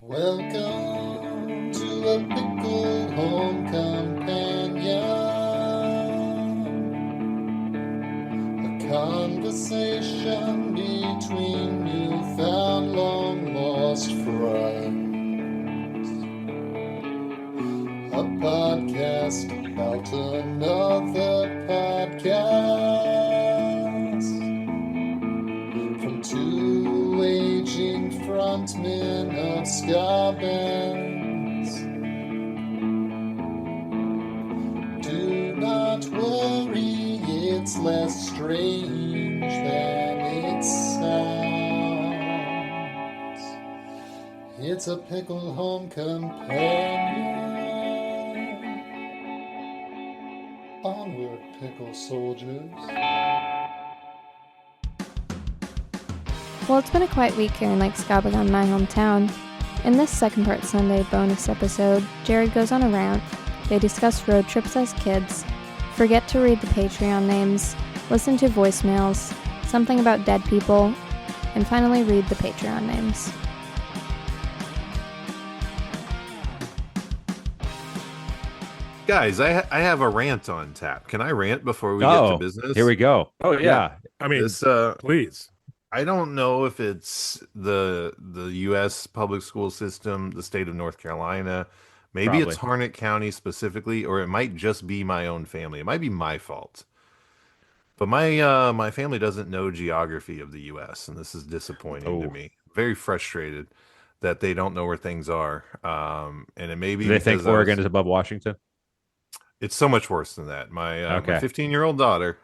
Welcome to a Pickle Home Companion, a conversation between newfound long lost friends, a podcast about another podcast, from two aging frontmen of ska bands. Do not worry, it's less strange than it sounds. It's a Pickle Home Companion. Onward, pickle soldiers. Well, it's been a quiet week here in Lake Scabagon, my hometown. In this second part Sunday bonus episode, Jared goes on a rant, they discuss road trips as kids, forget to read the Patreon names, listen to voicemails, something about dead people, and finally read the Patreon names. Guys, I have a rant on tap. Can I rant before we get to business? Here we go. Oh yeah. I mean, This, please. I don't know if it's the U.S. public school system, the state of North Carolina. Maybe it's Harnett County specifically, or it might just be my own family. It might be my fault. But my family doesn't know geography of the U.S., and this is disappointing to me. Very frustrated that they don't know where things are. And it may be Do they think Oregon is above Washington? It's so much worse than that. My 15-year-old daughter,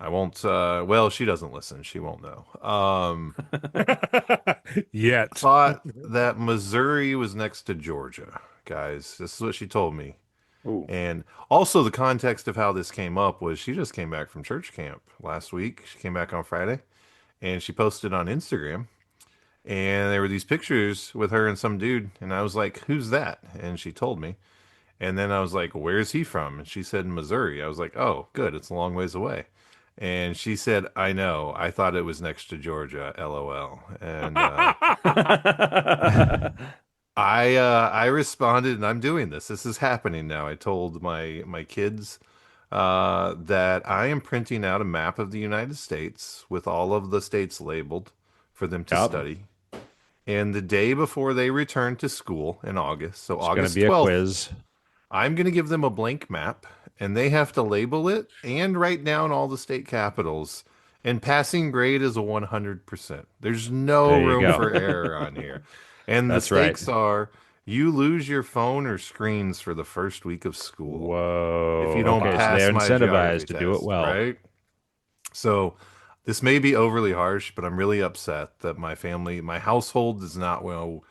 I won't, well, she doesn't listen. She won't know. Yet. Thought that Missouri was next to Georgia, guys. This is what she told me. Ooh. And also the context of how this came up was she just came back from church camp last week. She came back on Friday, and she posted on Instagram. And there were these pictures with her and some dude. And I was like, who's that? And she told me. And then I was like, where's he from? And she said, Missouri. I was like, oh, good. It's a long ways away. And she said, I know. I thought it was next to Georgia, LOL. And I responded, and I'm doing this. This is happening now. I told my kids that I am printing out a map of the United States with all of the states labeled for them to study. And the day before they return to school in August, so August 12th, a quiz. I'm going to give them a blank map, and they have to label it and write down all the state capitals. And passing grade is a 100%. There's no room for error on here. And the stakes are you lose your phone or screens for the first week of school. Whoa. If you don't pass so they're my incentivized to do it test, well. right? So this may be overly harsh, but I'm really upset that my household does not well.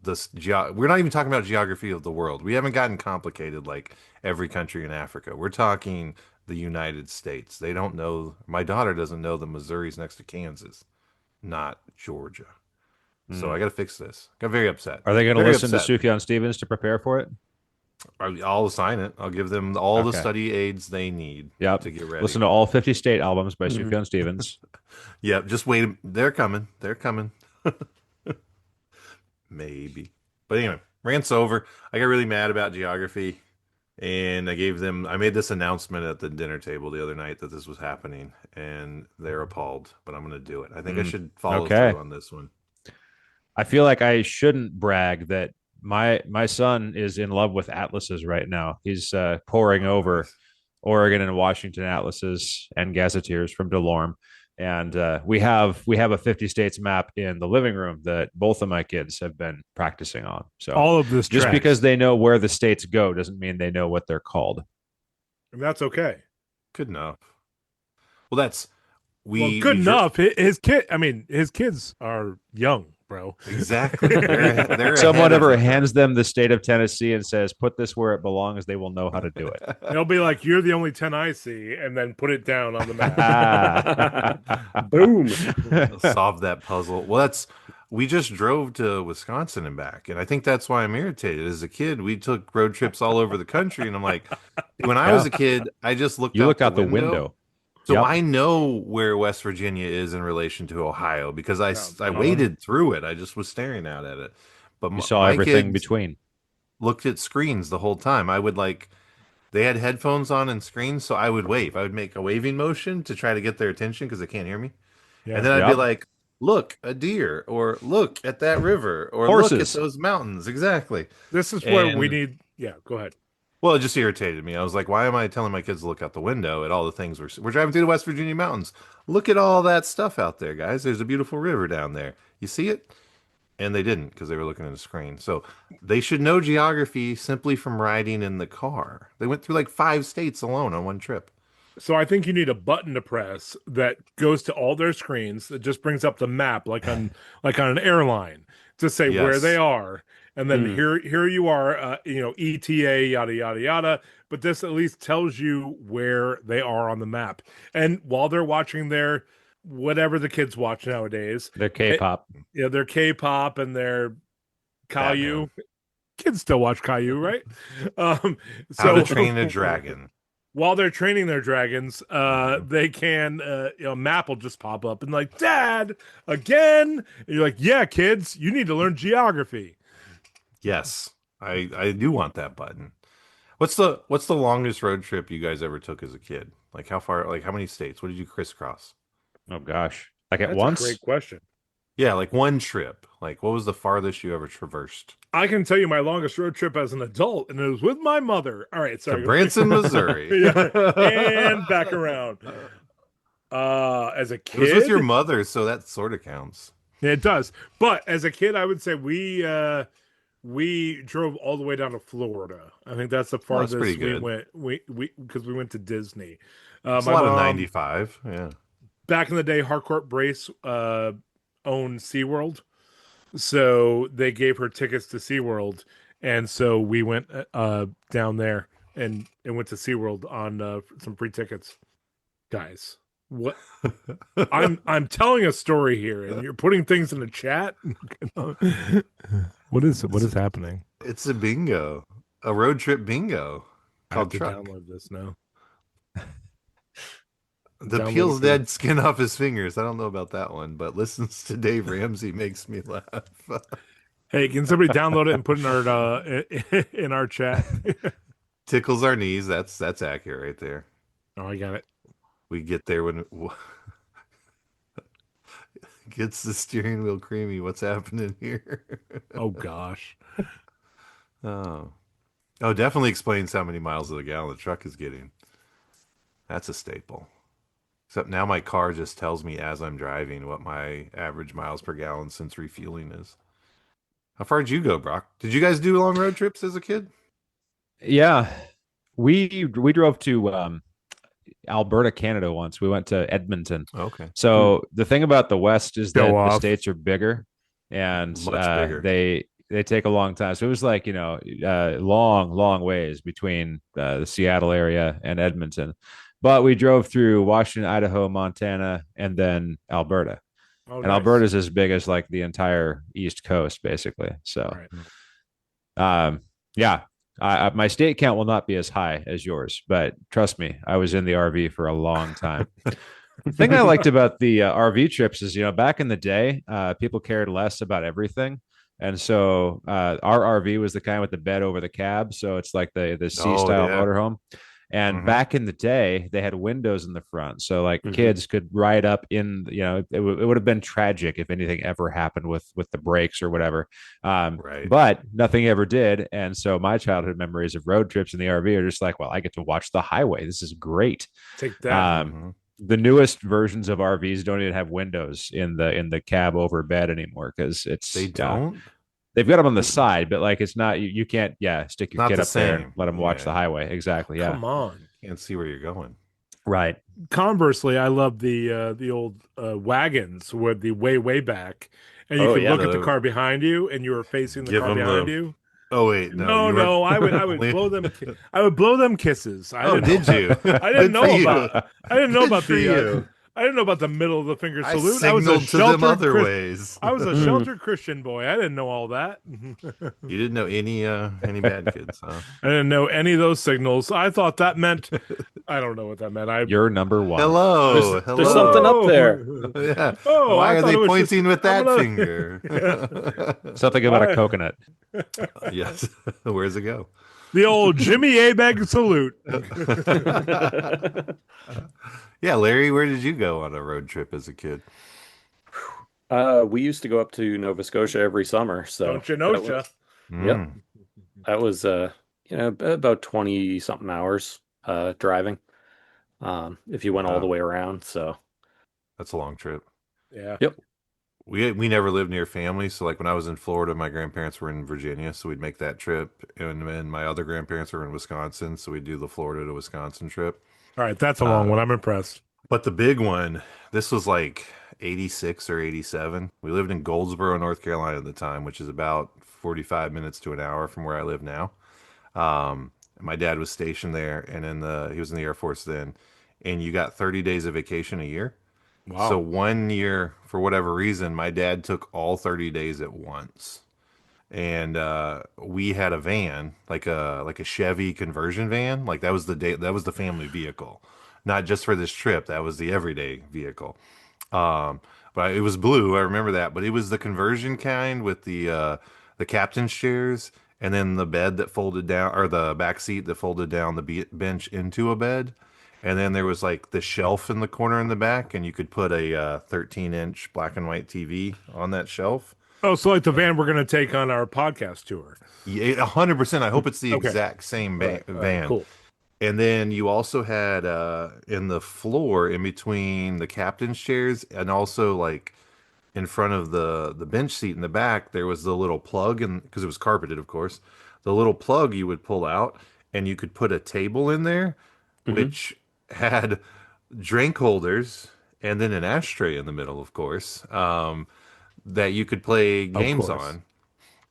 We're not even talking about geography of the world. We haven't gotten complicated like every country in Africa. We're talking the United States. They don't know. My daughter doesn't know that Missouri's next to Kansas, not Georgia. So I got to fix this. Got very upset. Are they going to listen to Sufjan Stevens to prepare for it? I'll assign it. I'll give them all the study aids they need to get ready. Listen to all 50 state albums by Sufjan Stevens. Yep. Just wait. They're coming. They're coming. Maybe. But anyway, rant's over. I got really mad about geography, and I made this announcement at the dinner table the other night that this was happening, and they're appalled, but I'm going to do it. I think I should follow through on this one. I feel like I shouldn't brag that my son is in love with atlases right now. He's poring over Oregon and Washington atlases and gazetteers from Delorme. And we have a 50 states map in the living room that both of my kids have been practicing on. So all of this just because they know where the states go doesn't mean they know what they're called. And that's okay. Good enough. Well, enough. His kids are young, bro. Exactly. They're Someone ever hands them the state of Tennessee and says, put this where it belongs, they will know how to do it. They'll be like, you're the only 10 I see, and then put it down on the map. Boom. Solve that puzzle. Well, we just drove to Wisconsin and back, and I think that's why I'm irritated. As a kid, we took road trips all over the country, and I'm like, when I was a kid, I just looked out the window. So Yep. I know where West Virginia is in relation to Ohio because I Uh-huh. waded through it. I just was staring out at it. But You saw my everything kids between. looked at screens the whole time. I would like they had headphones on and screens, so I would wave. I would make a waving motion to try to get their attention because they can't hear me. And Yeah. then I'd be Yep. like, "Look, a deer," or "Look at that river," or "Look at Horses. those mountains." Exactly. This is where we And need. Yeah, go ahead. well, it just irritated me. I was like, "Why am I telling my kids to look out the window at all the things we're driving through the West Virginia mountains? Look at all that stuff out there, guys. There's a beautiful river down there. You see it?" And they didn't because they were looking at a screen. So they should know geography simply from riding in the car. They went through like 5 states alone on one trip. So I think you need a button to press that goes to all their screens that just brings up the map like on an airline to say where they Yes. are. And then Hmm. here you are, ETA, yada, yada, yada. But this at least tells you where they are on the map. And while they're watching their whatever the kids watch nowadays, They're K-pop. their K-pop and their Caillou. Batman. Kids still watch Caillou, right? How to So Train a Dragon. while they're training their dragons, they can, map will just pop up and like, Dad, again. And you're like, yeah, kids, you need to learn geography. Yes, I do want that button. What's the longest road trip you guys ever took as a kid? Like how far? Like how many states? What did you crisscross? Oh gosh. Like at That's once? a great question. Yeah, like one trip. Like what was the farthest you ever traversed? I can tell you my longest road trip as an adult, and it was with my mother. All right, sorry. To Branson, Missouri. Yeah, and back around. As a It was with kid, your mother, so that sort of counts. it does. But as a kid, I would say we drove all the way down to Florida. I think that's the Oh, that's farthest pretty we good. went. We because we went to Disney. It's a My lot of mom, 95. Yeah. back in the day, Harcourt Brace owned SeaWorld. So they gave her tickets to SeaWorld. And so we went down there and went to SeaWorld on some free tickets. Guys, what I'm telling a story here and you're putting things in the chat. What is happening? It's a bingo. A road trip bingo I have called to Truck. download this now. The Download peels it. dead skin off his fingers. I don't know about that one, but listens to Dave Ramsey makes me laugh. Hey, can somebody download it and put it in our chat? Tickles our knees. That's accurate right there. Oh, I got it. We get there when it gets the steering wheel creamy. What's happening here? Oh gosh. Oh, definitely explains how many miles to the gallon the truck is getting. That's a staple. Except now my car just tells me as I'm driving what my average miles per gallon since refueling is. How far did you go, Brock? Did you guys do long road trips as a kid? Yeah. We drove to Alberta, Canada once. We went to Edmonton. Okay. So the thing about the West is Go that the off. states are bigger and Much bigger. they take a long time. So it was like, long ways between the Seattle area and Edmonton. But we drove through Washington, Idaho, Montana, and then Alberta. Oh, And nice. Alberta's as big as like the entire East Coast, basically. So, All right. yeah, my state count will not be as high as yours, but trust me, I was in the RV for a long time. The thing I liked about the RV trips is, back in the day, people cared less about everything. And so our RV was the kind with the bed over the cab. So it's like the C style yeah. motorhome. And Mhm. back in the day, they had windows in the front. So like Mhm. kids could ride up in, it would have been tragic if anything ever happened with the brakes or whatever. Right. But nothing ever did. And so my childhood memories of road trips in the RV are just like, well, I get to watch the highway. This is great. Take that. Mhm. The newest versions of RVs don't even have windows in the cab over bed anymore because it's They don't. they've got them on the side, but like it's not you can't stick your Not kid the up there and same. let them watch Yeah. the highway. Exactly. Yeah. Come on. Can't see where you're going. Right. Conversely, I love the old wagons with the way back, and you Oh, could yeah. look at the car behind you, and you were facing the Give car them behind the- you. Oh wait, No, you were- no, I would blow them. I would blow them kisses. I Oh, didn't did you? I didn't Good know for you. about. I didn't know Good about for the. you. I didn't know about the middle of the finger I salute. signaled to them other ways. I was a sheltered Christian boy. I didn't know all that. You didn't know any bad kids, huh? I didn't know any of those signals. I thought that meant I don't know what that meant. You're number one. Hello, There's something up there. Yeah. Oh, Why I are thought they it was pointing just- with that I'm gonna- finger? Something about Why? a coconut. Yes. Where's it go? The old Jimmy Abeg salute. Yeah, Larry, where did you go on a road trip as a kid? We used to go up to Nova Scotia every summer. So Don't you know, ya? Yep. that was about 20 something hours driving. If you went all the way around. So That's a long trip. Yeah. Yep. We never lived near family, so like when I was in Florida, my grandparents were in Virginia, so we'd make that trip, and my other grandparents were in Wisconsin, so we'd do the Florida to Wisconsin trip. All right, that's a long one. I'm impressed. But the big one, this was like 86 or 87. We lived in Goldsboro, North Carolina at the time, which is about 45 minutes to an hour from where I live now. My dad was stationed there, and he was in the Air Force then, and you got 30 days of vacation a year. Wow. So one year, for whatever reason, my dad took all 30 days at once. And we had a van, like a Chevy conversion van. Like that was the family vehicle. Not just for this trip, that was the everyday vehicle. But it was blue, I remember that. But it was the conversion kind with the captain's chairs and then the bed that folded down, or the back seat that folded down the bench into a bed. And then there was like the shelf in the corner in the back, and you could put a 13-inch black and white TV on that shelf. Oh, so like the van we're going to take on our podcast tour. Yeah, 100%. I hope it's the Okay. exact same All right, van. cool. And then you also had in the floor in between the captain's chairs and also like in front of the bench seat in the back, there was the little plug, and because it was carpeted, of course, the little plug you would pull out and you could put a table in there, which had drink holders and then an ashtray in the middle, of course, that you could play games course. on.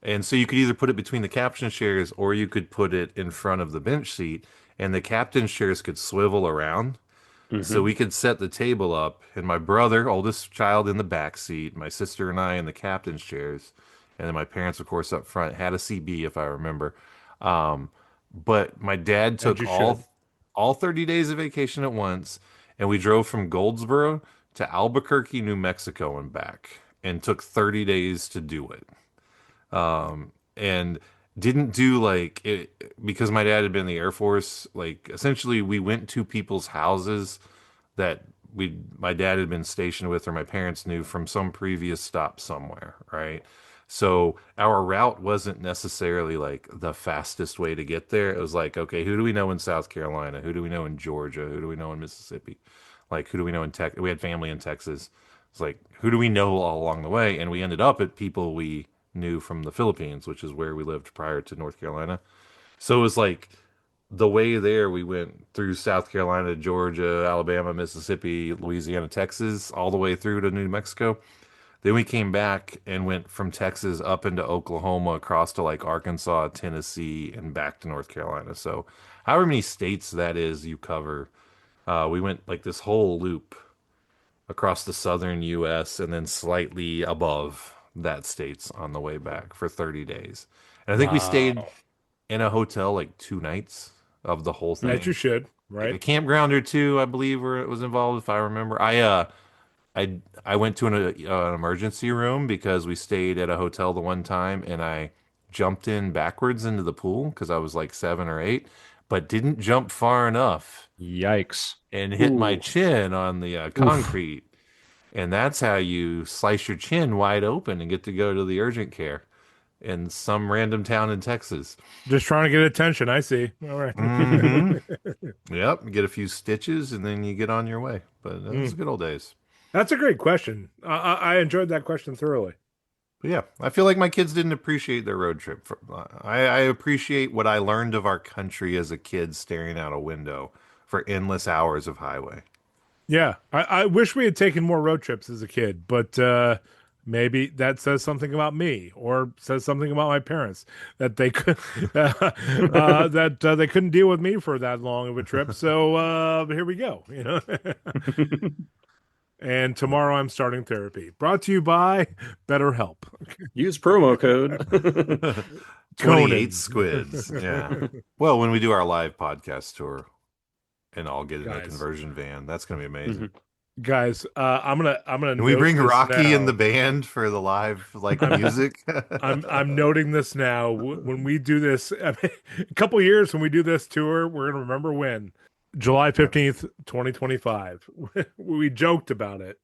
And so you could either put it between the captain's chairs or you could put it in front of the bench seat, and the captain's chairs could swivel around. So we could set the table up, and my brother, oldest child, in the back seat, my sister and I in the captain's chairs, and then my parents, of course, up front, had a CB if I remember. But my dad took you all 30 days of vacation at once, and we drove from Goldsboro to Albuquerque, New Mexico, and back, and took 30 days to do it. And didn't do like it because my dad had been in the Air Force. Like essentially, we went to people's houses that my dad had been stationed with, or my parents knew from some previous stop somewhere, right? So our route wasn't necessarily like the fastest way to get there. It was like, okay, who do we know in South Carolina? Who do we know in Georgia? Who do we know in Mississippi? Like, who do we know in Texas? We had family in Texas. It's like, who do we know all along the way? And we ended up at people we knew from the Philippines, which is where we lived prior to North Carolina. So it was like the way there, we went through South Carolina, Georgia, Alabama, Mississippi, Louisiana, Texas, all the way through to New Mexico. Then we came back and went from Texas up into Oklahoma, across to like Arkansas, Tennessee, and back to North Carolina. So however many states that is you cover, we went like this whole loop across the southern U.S. and then slightly above that states on the way back for 30 days. And I think we stayed in a hotel like 2 nights of the whole thing. As you should, Like a right? campground or two, I believe, where it was involved, if I remember. I went to an emergency room because we stayed at a hotel the one time, and I jumped in backwards into the pool because I was like 7 or 8, but didn't jump far enough Yikes. and hit my Ooh. chin on the concrete. And that's how you slice your chin wide open and get to go to the urgent care in some random town in Texas. Just trying to get attention. I see. All right. Mhm. Yep, get a few stitches and then you get on your way. But it was good old days. That's a great question. I enjoyed that question thoroughly. But yeah, I feel like my kids didn't appreciate their road trip. I appreciate what I learned of our country as a kid staring out a window for endless hours of highway. Yeah, I wish we had taken more road trips as a kid, but maybe that says something about me, or says something about my parents that they could they couldn't deal with me for that long of a trip. So here we go. You know. And tomorrow I'm starting therapy. Brought to you by BetterHelp. Use promo code. 28 Conan. squids. Yeah. Well, when we do our live podcast tour and I'll get in a Guys. conversion van, that's going to be amazing. Guys, I'm gonna. Can we note bring this Rocky in now. the band for the live music? I'm noting this now. When we do this, I mean, a couple years when we do this tour, we're gonna remember when July 15th, 2025. We joked about it.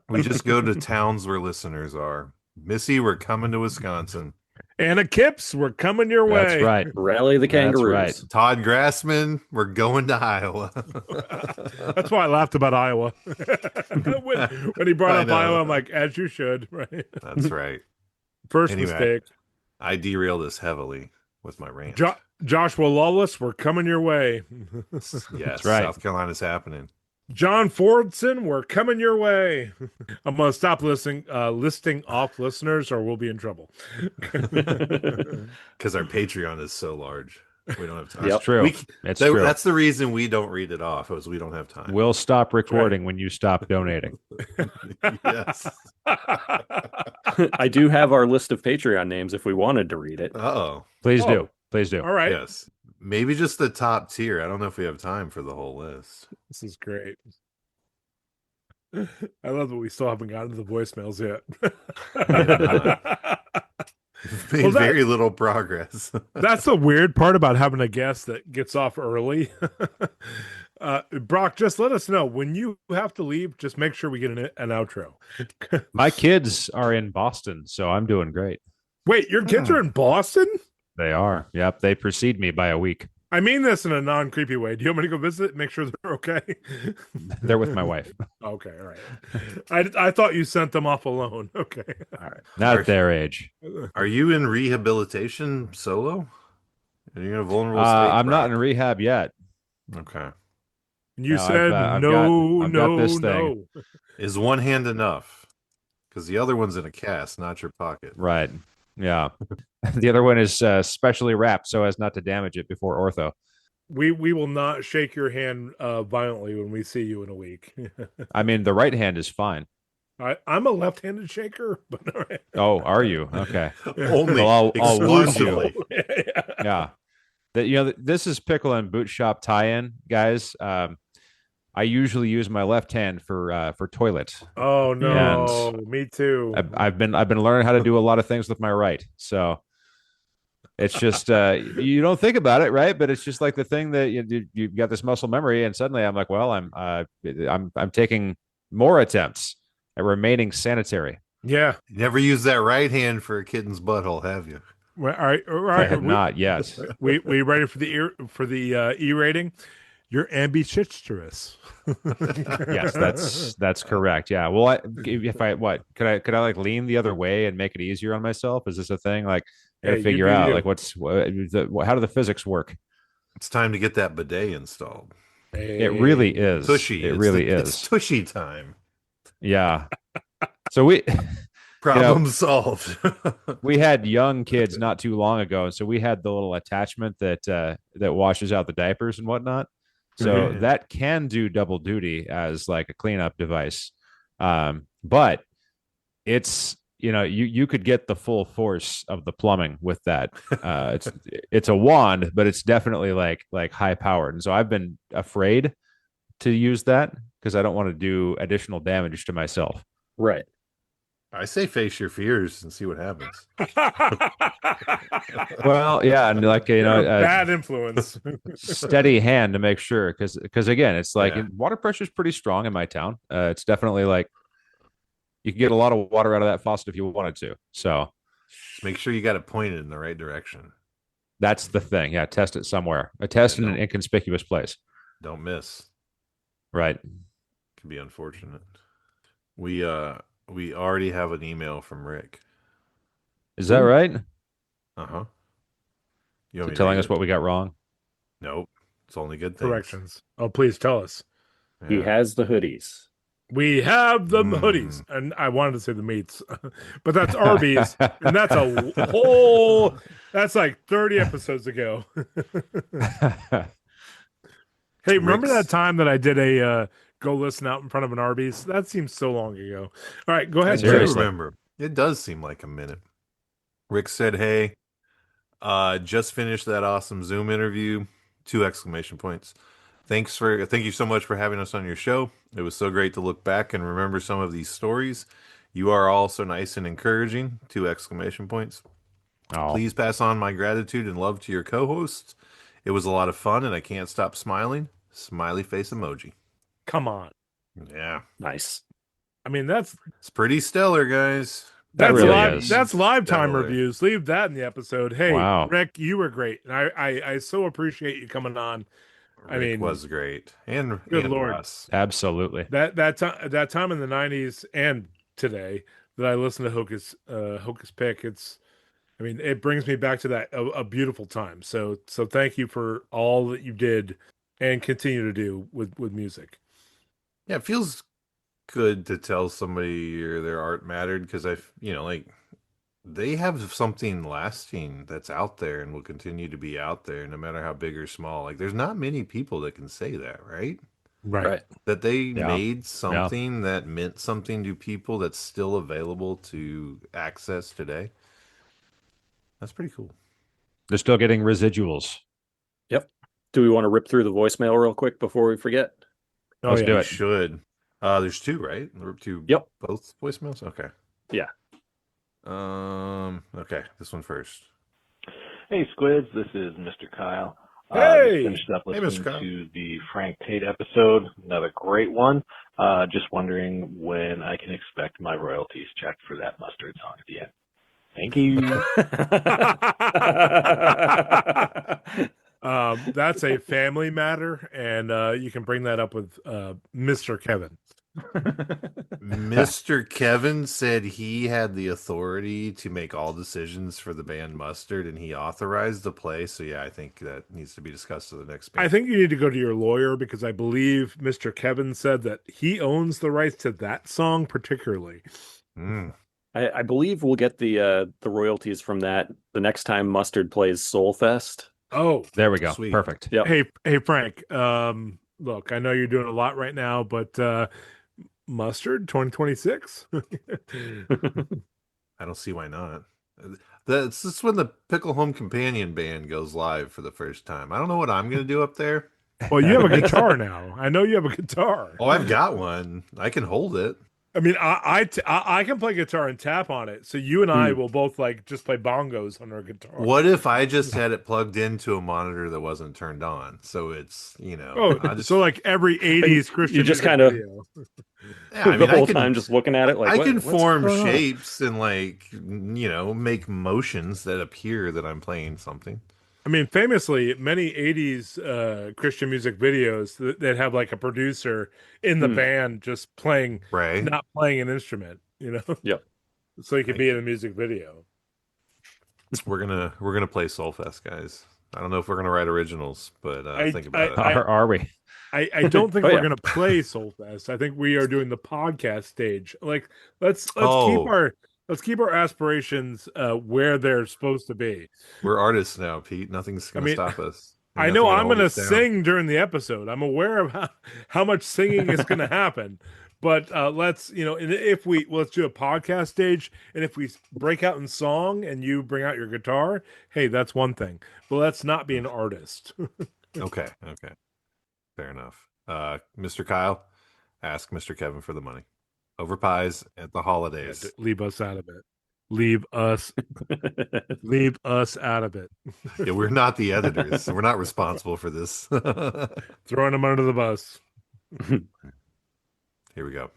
We just go to towns where listeners are. Missy, we're coming to Wisconsin. Anna Kips, we're coming your way. That's right. Rally the kangaroos. right. Todd Grassman, we're going to Iowa. That's why I laughed about Iowa. when he brought I up know. Iowa, I'm like, as you should, right? That's right. First Anyway. mistake. I derailed us heavily with my rant. Joshua Lawless, we're coming your way. Yes, right. South Carolina's happening. John Fordson, we're coming your way. I'm gonna stop listing off listeners, or we'll be in trouble. Because our Patreon is so large. We don't have time. Yep. It's true. We- It's true. That's the reason we don't read it off, is we don't have time. We'll stop recording when you stop donating. Yes. I do have our list of Patreon names if we wanted to read it. Uh-oh. Please Oh. do. Please do. All right, Yes. Maybe just the top tier. I don't know if we have time for the whole list. this is great. I love that we still haven't gotten to the voicemails yet. We've made Well, that- very little progress. That's the weird part about having a guest that gets off early. Brock, just let us know when you have to leave. Just make sure we get an outro. My kids are in Boston, so I'm doing great. Wait, your kids are in Boston? They are. Yep. They precede me by a week. I mean this in a non-creepy way. Do you want me to go visit? Make sure they're okay. They're with my wife. Okay, all right. I thought you sent them off alone. Okay, all right. Not at their age. Are you in rehabilitation solo? Are you in a vulnerable state? I'm not in Brock? rehab yet. Okay. You No, said I've no, got this no. Is one hand enough? Because the other one's in a cast, not your pocket. Right. Yeah. The other one is specially wrapped so as not to damage it before ortho. We will not shake your hand violently when we see you in a week. I mean, the right hand is fine. I'm a left-handed shaker, but all right. Oh, are you? Okay. Only Well, I'll warn exclusively. Yeah. This is Pickle and Boot Shop tie-in, guys. I usually use my left hand for toilet. Oh no, me too. I've been learning how to do a lot of things with my right. So it's just you don't think about it, right? But it's just like the thing that you've got this muscle memory, and suddenly I'm like, well, I'm taking more attempts at remaining sanitary. Yeah. You never used that right hand for a kitten's butthole, have you? Well, all right. All I right. have not yet. We ready for the E rating? You're ambidextrous. Yes, that's correct. Yeah. Well, if I could I like lean the other way and make it easier on myself? Is this a thing? Like, I gotta Hey, you figure do out you. like how do the physics work? It's time to get that bidet installed. It really is. Tushy. It It's really the- is. It's tushy time. Yeah. So we Problem solved. we had young kids not too long ago, so we had the little attachment that washes out the diapers and whatnot. So Mhm. that can do double duty as like a cleanup device. But it's you could get the full force of the plumbing with that. It's a wand, but it's definitely like high powered. And so I've been afraid to use that because I don't want to do additional damage to myself. Right. I say face your fears and see what happens. Well, yeah, and like You're a bad influence. steady hand to make sure because again, it's like Yeah. water pressure is pretty strong in my town. It's definitely like you can get a lot of water out of that faucet if you wanted to. So Just make sure you got it pointed in the right direction. that's the thing. Yeah, test it somewhere. A test in an inconspicuous place. Don't miss. Right. Can be unfortunate. We already have an email from Rick. Is that right? Uh-huh. You So want me to telling read us it? what we got wrong. Nope. It's only good things. Corrections. Oh, please tell us. He Yeah. has the hoodies. We have the Mm. hoodies, and I wanted to say the meats, but that's Arby's, and that's a whole. That's like 30 episodes ago. Hey, remember Rick's- that time that I did a go listen out in front of an Arby's. That seems so long ago. All right, go I ahead. do Seriously. remember. It does seem like a minute. Rick said, "Hey, just finished that awesome Zoom interview." 2 exclamation points. Thank you so much for having us on your show. It was so great to look back and remember some of these stories. You are all so nice and encouraging. 2 exclamation points. Oh, Please pass on my gratitude and love to your co-hosts. It was a lot of fun and I can't stop smiling. Smiley face emoji. Come on. Yeah. Nice. I mean, that's It's pretty stellar, guys. That that's really live. is. That's live time Stellar. reviews. Leave that in the episode. Hey, Wow. Rick, you were great, and I so appreciate you coming on. I Rick mean, was great. And good Lord. Russ. absolutely. That time in the '90s and today that I listen to Hocus Pick. I mean, it brings me back to that a beautiful time. So thank you for all that you did and continue to do with music. Yeah, it feels good to tell somebody their art mattered because like they have something lasting that's out there and will continue to be out there no matter how big or small. Like there's not many people that can say that, right? Right. That they Yeah. made something that meant something to people that's still available to access today. That's pretty cool. They're still getting residuals. Yep. Do we want to rip through the voicemail real quick before we forget? Oh, Let's yeah. do You it. should. There's 2, right? 2. Yep. Both voicemails. Okay. Yeah. Okay. This one first. Hey, Squids, this is Mr. Kyle. Hey! Just finished up Hey, Mr. listening Kyle. to the Frank Tate episode. Another great one. Just wondering when I can expect my royalties checked for that mustard song at the end. Thank you. That's a family matter, and you can bring that up with Mr. Kevin. Mr. Kevin said he had the authority to make all decisions for the band Mustard, and he authorized the play. So yeah, I think that needs to be discussed to the next band. I think you need to go to your lawyer because I believe Mr. Kevin said that he owns the rights to that song particularly. Mm. I believe we'll get the royalties from that the next time Mustard plays Soulfest. Oh, There we go. Sweet. Perfect. Yep. hey, Frank. Look, I know you're doing a lot right now, but Mustard 2026. I don't see why not. This is when the Pickle Home Companion band goes live for the first time. I don't know what I'm going to do up there. Well, you have a guitar now. I know you have a guitar. Oh, I've got one. I can hold it. I mean, I can play guitar and tap on it. So you and I will both just play bongos on our guitar. What if I just had it plugged into a monitor that wasn't turned on? So it's, Oh, I just, so like every 80s Christian You just music kinda- video. yeah, I mean, the whole I can, time just looking at it like I what- can what's form going on? shapes and make motions that appear that I'm playing something. I mean, famously, many 80s Christian music videos that have like a producer in the band just playing, Right. not playing an instrument, Yep. So he could be in a music video. We're gonna play Soulfest, guys. I don't know if we're gonna write originals, but think about it. Are we? I don't think Oh, we're yeah. going to play Soulfest. I think we are doing the podcast stage. Like, let's Oh. let's keep our aspirations where they're supposed to be. We're artists now, Pete. Nothing's gonna mean, stop us. I Nothing know can I'm hold going to us down. sing during the episode. I'm aware of how much singing is going to happen. But let's and if let's do a podcast stage, and if we break out in song and you bring out your guitar, hey, that's one thing. But let's not be an artist. Okay. Fair enough. Mr. Kyle, ask Mr. Kevin for the money. Over pies at the holidays. Leave us out of it. Leave us out of it. Yeah, we're not the editors. So we're not responsible for this. Throwing them under the bus. Here we go.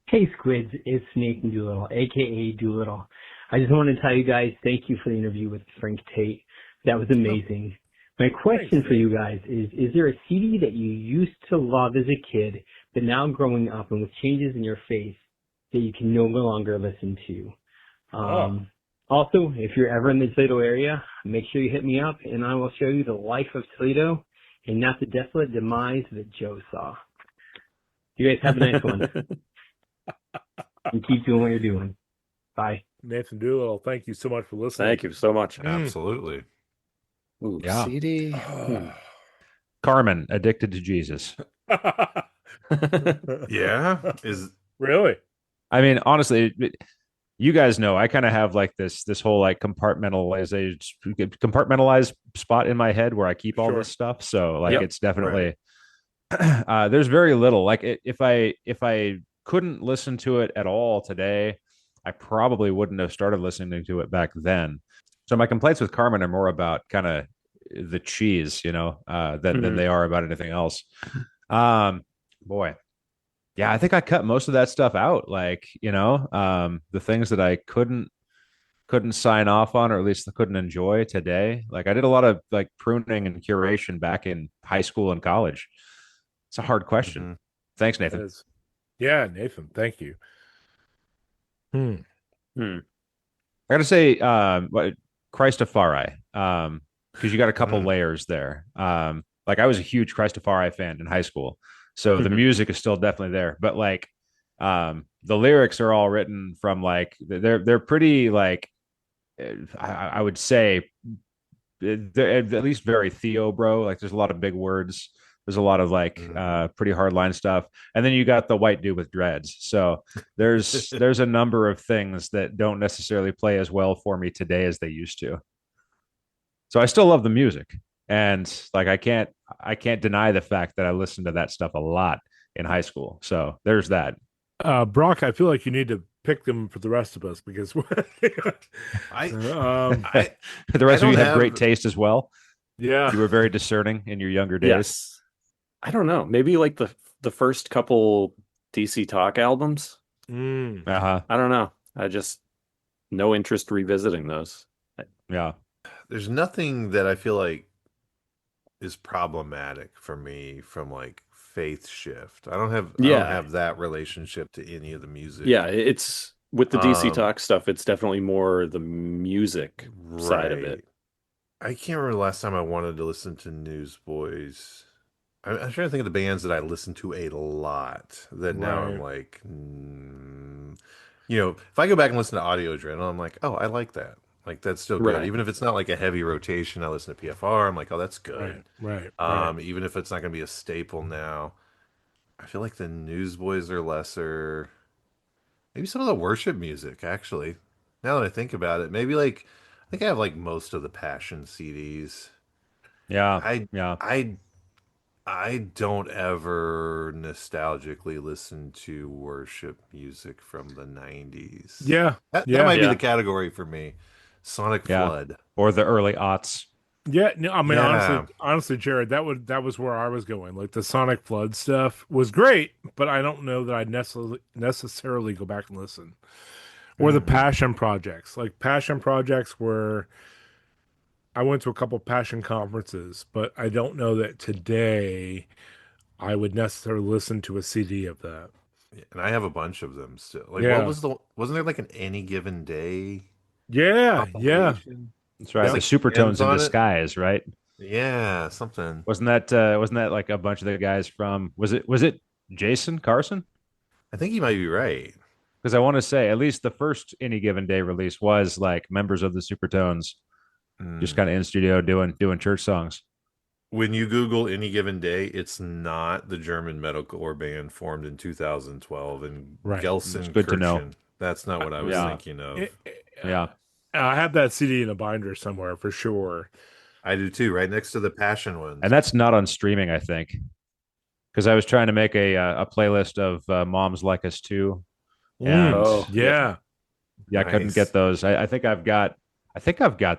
Hey Squids, it's Nathan Doolittle, aka Doolittle. I just wanted to tell you guys thank you for the interview with Frank Tate. That was amazing. My question for you guys is there a CD that you used to love as a kid, but now growing up and with changes in your face that you can no longer listen to? Also, if you're ever in the Toledo area, make sure you hit me up and I will show you the life of Toledo and not the desolate demise that Joe saw. You guys have a nice one. And keep doing what you're doing. Bye. Nathan Doolittle, thank you so much for listening. Thank you so much. Absolutely. Ooh, Yeah. CD. Oh. Carmen, addicted to Jesus. Yeah, is Really? I mean, honestly, you guys know I kind of have like this whole like compartmentalized spot in my head where I keep all Sure. this stuff. So like Yep. it's definitely there's very little. Like if I couldn't listen to it at all today, I probably wouldn't have started listening to it back then. So my complaints with Carmen are more about kind of the cheese, than they are about anything else. Boy, yeah, I think I cut most of that stuff out. Like, the things that I couldn't sign off on, or at least couldn't enjoy today. Like I did a lot of like pruning and curation back in high school and college. It's a hard question. Mhm. Thanks, That Nathan. is- Yeah, Nathan, thank you. Hmm. I gotta say, Christafari, because you got a couple Mm. layers there. Like I was a huge Christafari fan in high school, so the Mhm. music is still definitely there. But like, the lyrics are all written from like they're pretty like I would say they're at least very Theo bro. Like there's a lot of big words. There's a lot of like pretty hard line stuff, and then you got the white dude with dreads. So there's a number of things that don't necessarily play as well for me today as they used to. So I still love the music, and like I can't deny the fact that I listened to that stuff a lot in high school. So there's that. Brock, I feel like you need to pick them for the rest of us because I, um, The rest I of you don't have great have- taste as well. yeah. You were very discerning in your younger days. Yes. I don't know. Maybe like the first couple DC Talk albums. Mm. Uh-huh. I don't know. I just no interest revisiting those. Yeah. there's nothing that I feel like is problematic for me from like Faith Shift. I don't Yeah. have that relationship to any of the music. Yeah, it's with the DC Um, Talk stuff, it's definitely more the music side of it. Right. I can't remember the last time I wanted to listen to Newsboys. I'm trying to think of the bands that I listened to a lot that now I'm Right. like, if I go back and listen to Audio Adrenaline, I'm like, oh, I like that. Like that's still good. Right. Even if it's not like a heavy rotation, I listen to PFR. I'm like, oh, that's good. Right. Even if it's not going to be a staple now, I feel like the Newsboys are lesser. Maybe some of the worship music, actually. Now that I think about it, maybe like I think I have like most of the Passion CDs. Yeah. I Yeah. I don't ever nostalgically listen to worship music from the 90s. Yeah. That Yeah. might be Yeah. the category for me. Sonic Yeah. Flood. Or the early aughts. Yeah, no, I mean Yeah. honestly, Jared, that was where I was going. Like the Sonic Flood stuff was great, but I don't know that I'd necessarily go back and listen. Or the Passion projects, like Passion projects, where I went to a couple Passion conferences, but I don't know that today I would necessarily listen to a CD of that. And I have a bunch of them still. Like Yeah. what was wasn't there like an Any Given Day Yeah, yeah. compilation? That's right. It's The like Supertones hands in on it. disguise, right? Yeah, something. Wasn't that like a bunch of the guys from was it Jason Carson? I think you might be right. Because I want to say at least the first Any Given Day release was like members of the Supertones just Mm. kind of in studio doing church songs. When you Google Any Given Day, it's not the German metalcore band formed in 2012 in Right. Gelsenkirchen. It's good to know. That's not what I was Yeah. thinking of. Yeah. I have that CD in a binder somewhere for sure. I do too, right next to the Passion ones. And that's not on streaming, I think. Because I was trying to make a playlist of Moms Like Us Too. And Oh, Yeah. yeah, I couldn't Nice. get those. I think I've got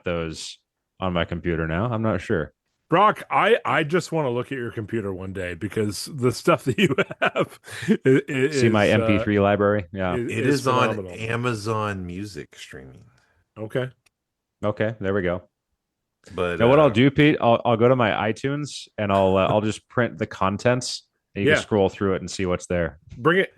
those on my computer now. I'm not sure. Brock, I just want to look at your computer one day because the stuff that you have See my MP3 library. Yeah. It is on phenomenal. Amazon Music streaming. Okay. Okay, there we go. But Now what I'll do, Pete, I'll go to my iTunes and I'll just print the contents. And you Yeah. can scroll through it and see what's there. Bring it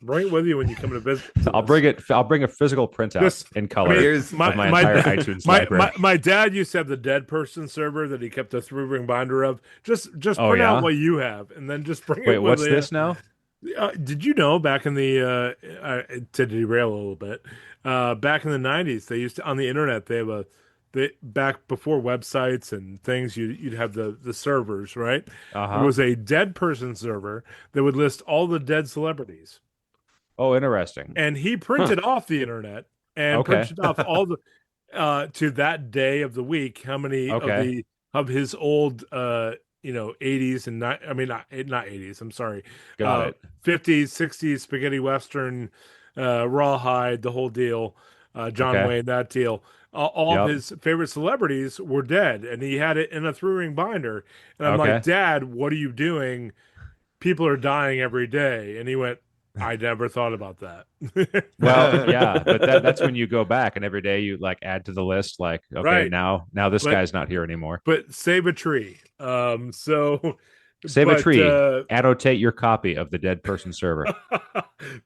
with you when you come to visit. I'll bring a physical printout Just- in color here's of my entire iTunes library. my dad used to have the Dead Person server that he kept a 3-ring binder of. Just Oh, print yeah? out what you have, and then just bring Wait, it. with what's you. this now? Did you know back in the to derail a little bit, back in the 90s, they used to on the internet they have back before websites and things, you'd have the servers, right? Uh-huh. It was a dead person server that would list all the dead celebrities. Oh, interesting. And he printed off the internet and Okay. printed off all the to that day of the week how many Okay. of his old 80s and not 80s, I'm sorry. Got it. 50s, 60s spaghetti western, rawhide, the whole deal. John Okay. Wayne, that deal. All of Yep. his favorite celebrities were dead, and he had it in a 3-ring binder. And I'm like, Okay. Dad, what are you doing? People are dying every day. And he went, I never thought about that. Well, yeah, but that's when you go back and every day you like add to the list, like, okay, Right. now this But- guy's not here anymore. But save a tree. So Save a but, tree. Annotate your copy of the dead person server.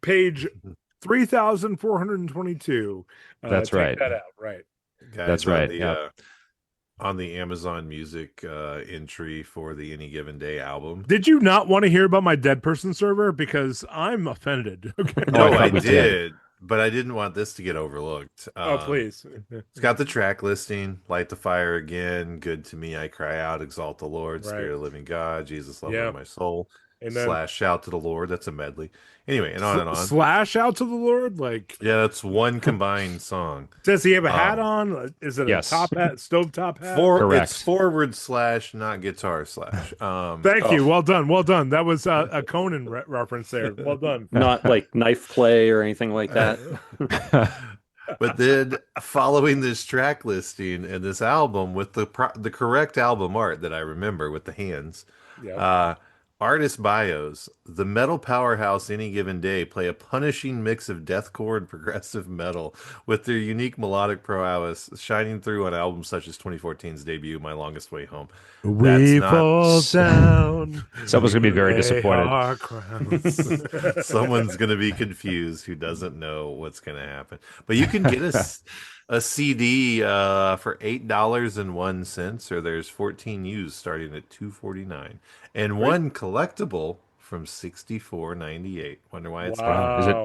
Page 3,422. That's Check right. that out. Right. Guys, That's on right, the, yeah. On the Amazon Music entry for the Any Given Day album. Did you not want to hear about my dead person server? Because I'm offended. Okay. No, I thought I it was did, but I didn't want this to get overlooked. Oh, please. It's got the track listing: "Light the Fire Again," "Good to Me, I Cry Out," "Exalt the Lord," Right. "Spirit of the Living God," "Jesus, Love Yeah. of My Soul," Amen. / "Shout to the Lord." That's a medley. Anyway, and on and on. Slash out to the Lord? Like, Yeah, that's one combined song. does he have a hat on? Is it yes. a top hat, stove top hat? Correct. It's / not guitar / Thank you. Well done. Well done. That was a Conan reference there. Well done. Not like knife play or anything like that. But then, following this track listing and this album with the correct album art that I remember with the hands, Yeah. artist bios: the metal powerhouse Any Given Day play a punishing mix of deathcore and progressive metal with their unique melodic prowess shining through on albums such as 2014's debut, My Longest Way Home. We not- fall down. Someone's gonna be very lay disappointed. our crowns. Someone's going to be confused who doesn't know what's going to happen. But you can get a CD for $8.01, or there's 14 used starting at $2.49, and one collectible from $64.98. Wonder why it's Wow. Is it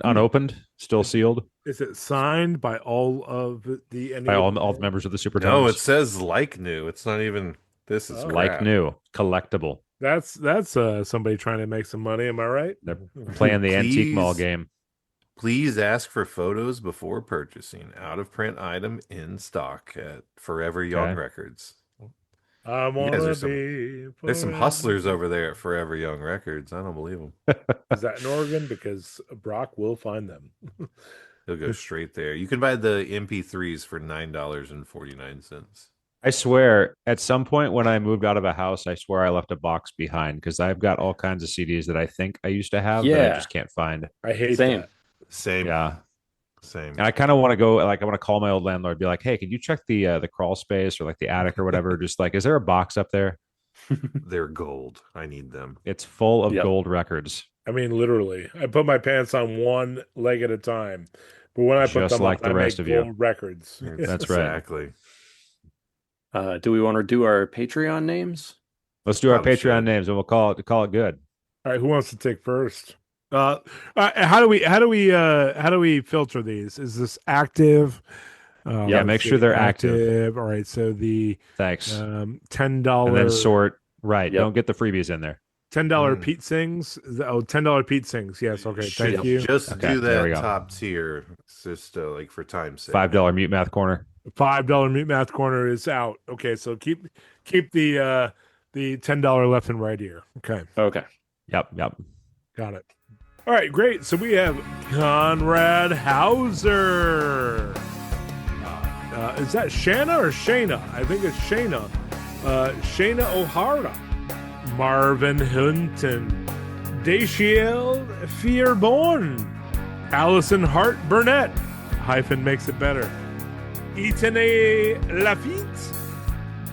unopened, still sealed Is it signed by all of the by all the members of the Super no, Tones? it says like new. It's not even. This is Oh. Like crap. new, collectible. That's somebody trying to make some money. Am I right? They're playing the antique mall Please. game. Please ask for photos before purchasing. Out of print item in stock at Forever Young Okay. Records. I want guys are to some- be. There's some forever. hustlers over there at Forever Young Records. I don't believe them. Is that in Oregon? Because Brock will find them. He'll go straight there. You can buy the MP3s for $9.49. I swear, at some point when I moved out of a house, I swear I left a box behind because I've got all kinds of CDs that I think I used to have that I Yeah. just can't find. I hate Same. that. Same. Yeah. Same. And I kind of want to go, like, I want to call my old landlord, be like, hey, can you check the crawl space or like the attic or whatever? Just like, is there a box up there? They're gold. I need them. It's full of Yep. gold records. I mean, literally, I put my pants on one leg at a time. But when I put Just them like on, the I rest make of you. gold records. That's right. Exactly. Do we want to do our Patreon names? Let's do our Probably Patreon should. names and we'll call it good. All right, who wants to take first? How do we filter these? Is this active? Yeah, make sure they're active. All right, so the Thanks. $10 And then sort right. Yep. Don't get the freebies in there. $10 Mm. Pete sings. $10 Pete sings. Yes, okay, Should thank you. just Okay, do there we that go. top tier, just like for time's sake. $5 mute math corner. $5 Mute Math Corner is out. Okay, so keep the $10 left and right here. Okay, Okay. Yep. got it. All right, great. So we have Conrad Hauser. Is that Shanna or Shayna? I think it's Shayna. Shayna O'Hara. Marvin Hunton. Dashiell Fearborn. Allison Hart Burnett. Hyphen makes it better. Etene Lafitte.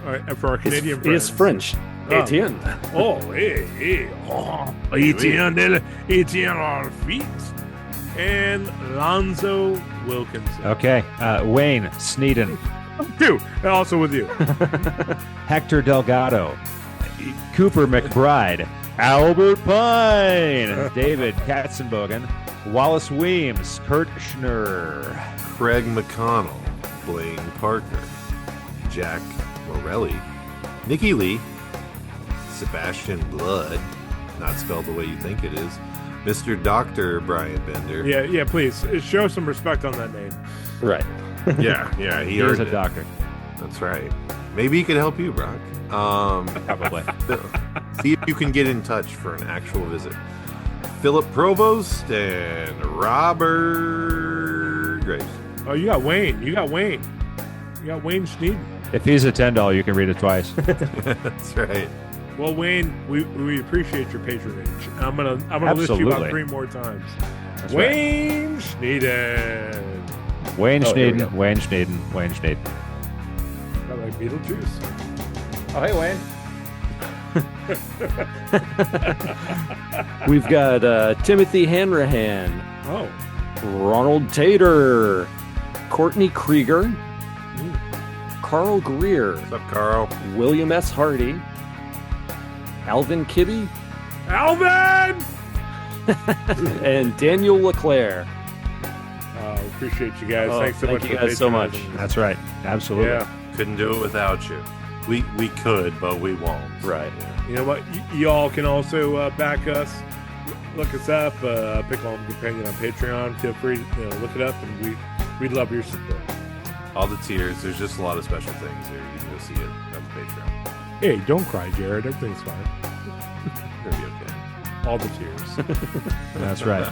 All right, for our Canadian It's friends. French. Oh. Etienne. Oh, hey. Oh, Etienne Lafitte. And Lonzo Wilkinson. Okay. Wayne Sneeden. Two. And also with you. Hector Delgado. Cooper McBride. Albert Pine. David Katzenbogen. Wallace Weems. Kurt Schnurr. Craig McConnell, Blaine Parker, Jack Morelli, Nikki Lee, Sebastian Blood, not spelled the way you think it is, Mr. Dr. Brian Bender. Yeah, please show some respect on that name. Right. yeah, he He is earned a it. doctor. That's right. Maybe he could help you, Brock. Probably. See if you can get in touch for an actual visit. Philip Provost and Robert Graves. Oh, you got Wayne. You got Wayne Schneeden. If he's a $10, you can read it twice. That's right. Well, Wayne, we appreciate your patronage. I'm gonna list you about Absolutely. 3 more times. That's Wayne Schneeden. Wayne Oh, here we Schneeden, go. Wayne Schneeden, Wayne Schneeden. Got like Beetlejuice. Oh, hey, Wayne. We've got Timothy Hanrahan, Oh, Ronald Tater, Courtney Krieger, Carl Greer, What's up, Carl? William S. Hardy, Alvin Kibbe, Alvin. and Daniel LeClaire. Appreciate you guys. Oh, Thanks so thank much. you for guys so much. patronizing. That's right. Absolutely. Yeah. Couldn't do it without you. We could, but we won't. Right. You know what? Y'all can also back us. Look us up. Pickle Home Companion on Patreon. Feel free to look it up, and we'd love your support. All the tiers. There's just a lot of special things there. You can go see it at the Patreon. Hey, don't cry, Jared. Everything's fine. It'll be okay. All the tears. That's right.